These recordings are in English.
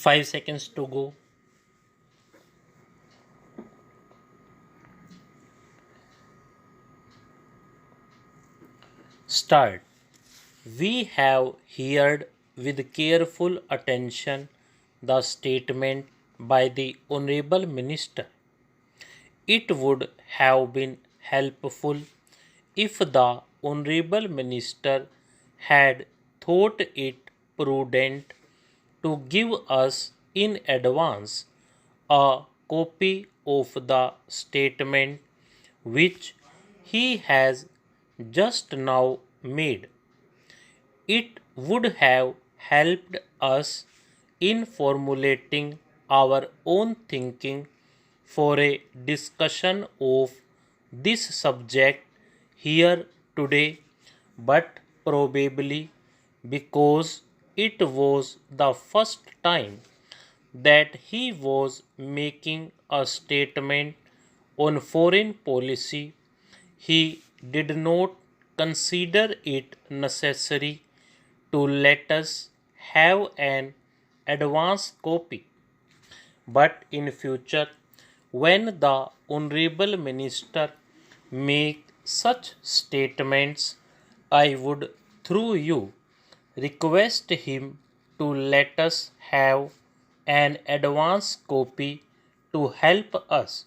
5 seconds to go. Start. We have heard with careful attention the statement by the Honorable Minister. It would have been helpful if the Honorable Minister had thought it prudent to give us in advance a copy of the statement which he has just now made. It would have helped us in formulating our own thinking for a discussion of this subject here today, but probably because it was the first time that he was making a statement on foreign policy, he did not consider it necessary to let us have an advance copy. But in future, when the Honorable Minister make such statements, I would through you request him to let us have an advance copy to help us.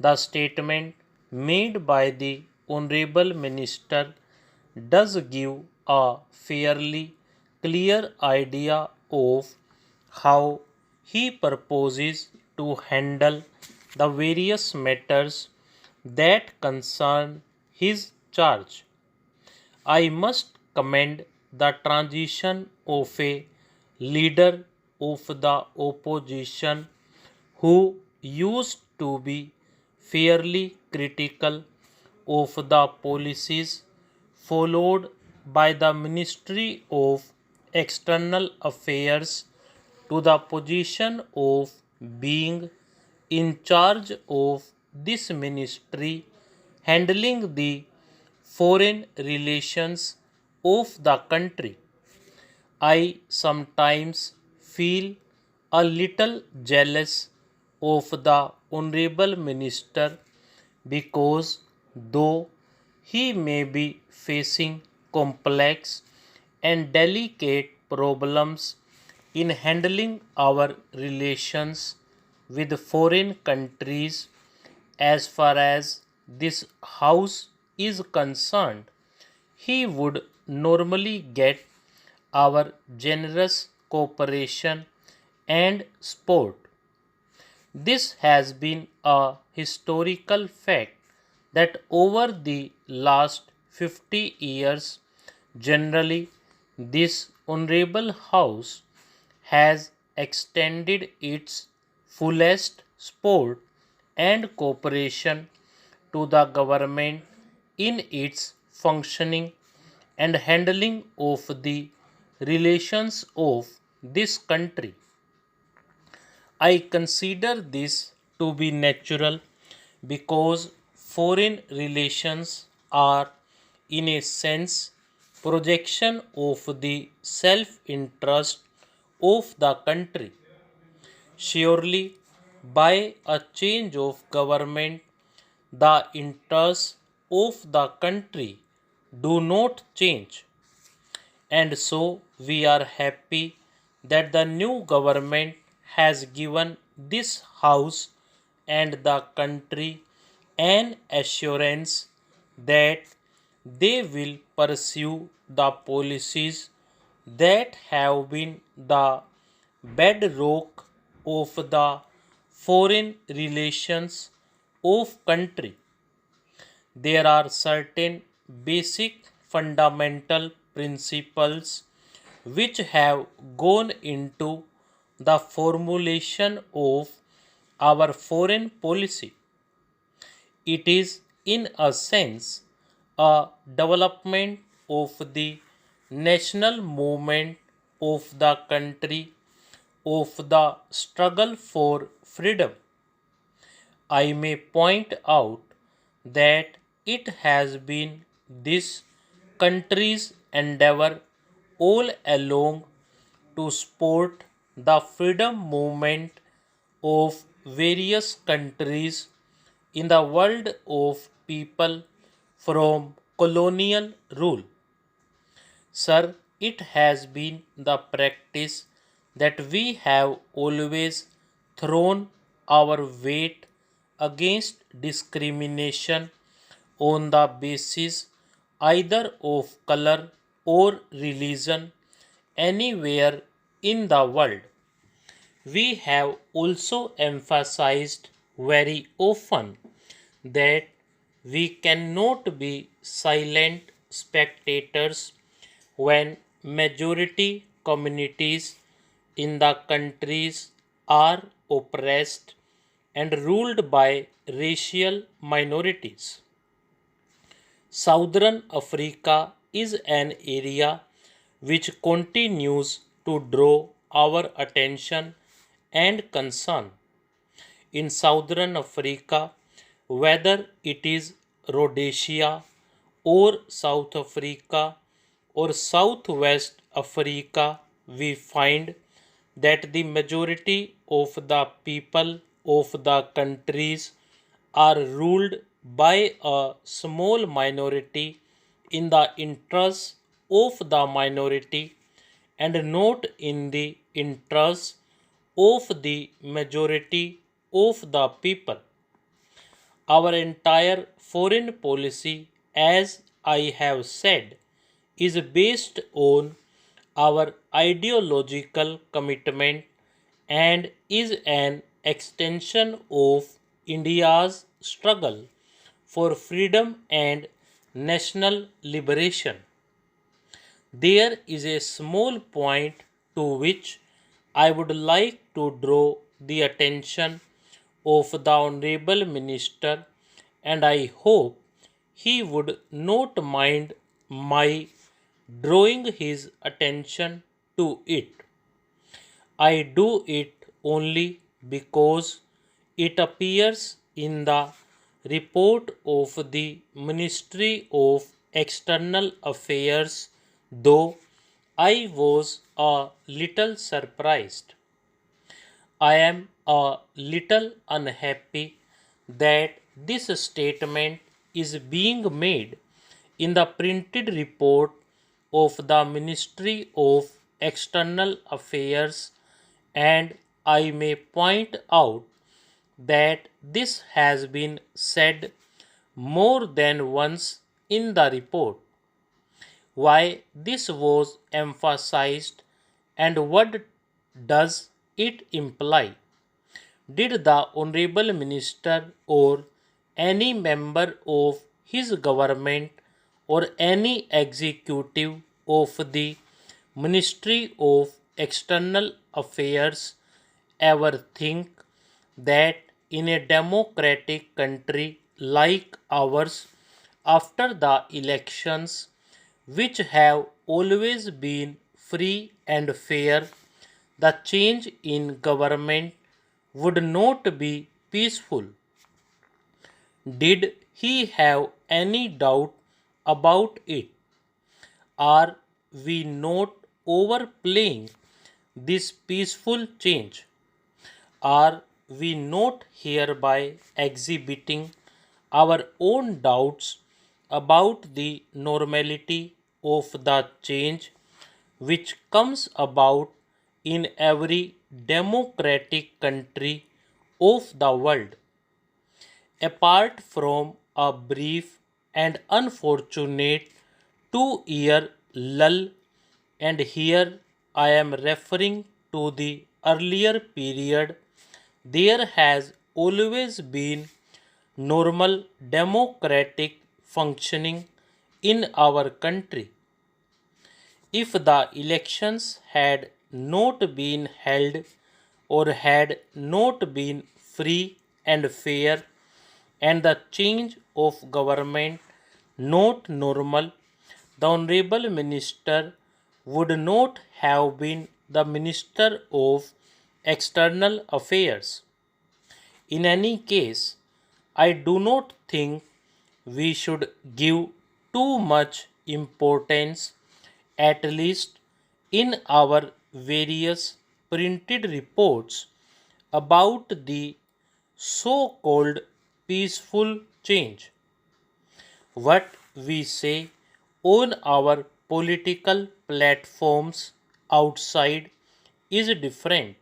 The statement made by the Honorable Minister does give a fairly clear idea of how he proposes to handle the various matters that concern his charge. I must commend the transition of a leader of the opposition who used to be fairly critical of the policies followed by the Ministry of External Affairs to the position of being in charge of this ministry handling the foreign relations of the country. I sometimes feel a little jealous of the Honorable Minister because though he may be facing complex and delicate problems in handling our relations with foreign countries, as far as this House is concerned, he would normally get our generous cooperation and support. This has been a historical fact that over the last 50 years, generally, this Honorable House has extended its fullest support and cooperation to the government in its functioning and handling of the relations of this country. I consider this to be natural because foreign relations are, in a sense, projection of the self interest of the country. Surely, by a change of government, the interests of the country do not change. And so we are happy that the new government has given this House and the country an assurance that they will pursue the policies that have been the bedrock of the foreign relations of country. There are certain basic fundamental principles which have gone into the formulation of our foreign policy. It is, in a sense, a development of the national movement of the country, of the struggle for freedom. I may point out that it has been this country's endeavor all along to support the freedom movement of various countries in the world of people from colonial rule. Sir, it has been the practice that we have always thrown our weight against discrimination on the basis either of color or religion anywhere in the world. We have also emphasized very often that we cannot be silent spectators when majority communities in the countries are oppressed and ruled by racial minorities. Southern Africa is an area which continues to draw our attention and concern. In Southern Africa, whether it is Rhodesia or South Africa or Southwest Africa, we find that the majority of the people of the countries are ruled by a small minority in the interests of the minority and not in the interests of the majority of the people. Our entire foreign policy, as I have said, is based on our ideological commitment and is an extension of India's struggle for freedom and national liberation. There is a small point to which I would like to draw the attention of the Honorable Minister, and I hope he would not mind my drawing his attention to it. I do it only because it appears in the report of the Ministry of External Affairs, though I was a little surprised. I am a little unhappy that this statement is being made in the printed report of the Ministry of External Affairs, and I may point out that this has been said more than once in the report. Why this was emphasized and what does it imply? Did the Honorable Minister or any member of his government or any executive of the Ministry of External Affairs ever think that in a democratic country like ours, after the elections, which have always been free and fair, the change in government would not be peaceful? Did he have any doubt about it? Are we not overplaying this peaceful change? Are we not hereby exhibiting our own doubts about the normality of the change which comes about in every democratic country of the world? Apart from a brief and unfortunate 2 year lull, and here I am referring to the earlier period, there has always been normal democratic functioning in our country. If the elections had not been held or had not been free and fair, and the change of government not normal, the Honorable Minister would not have been the Minister of External Affairs. In any case, I do not think we should give too much importance, at least in our various printed reports about the so called peaceful change. What we say on our political platforms outside is different.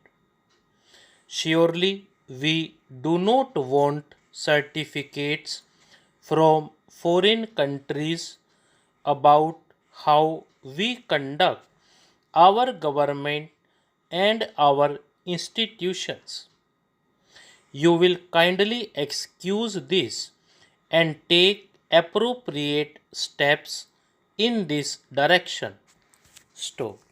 Surely we do not want certificates from foreign countries about how we conduct our government and our institutions. You will kindly excuse this and take appropriate steps in this direction. Stop.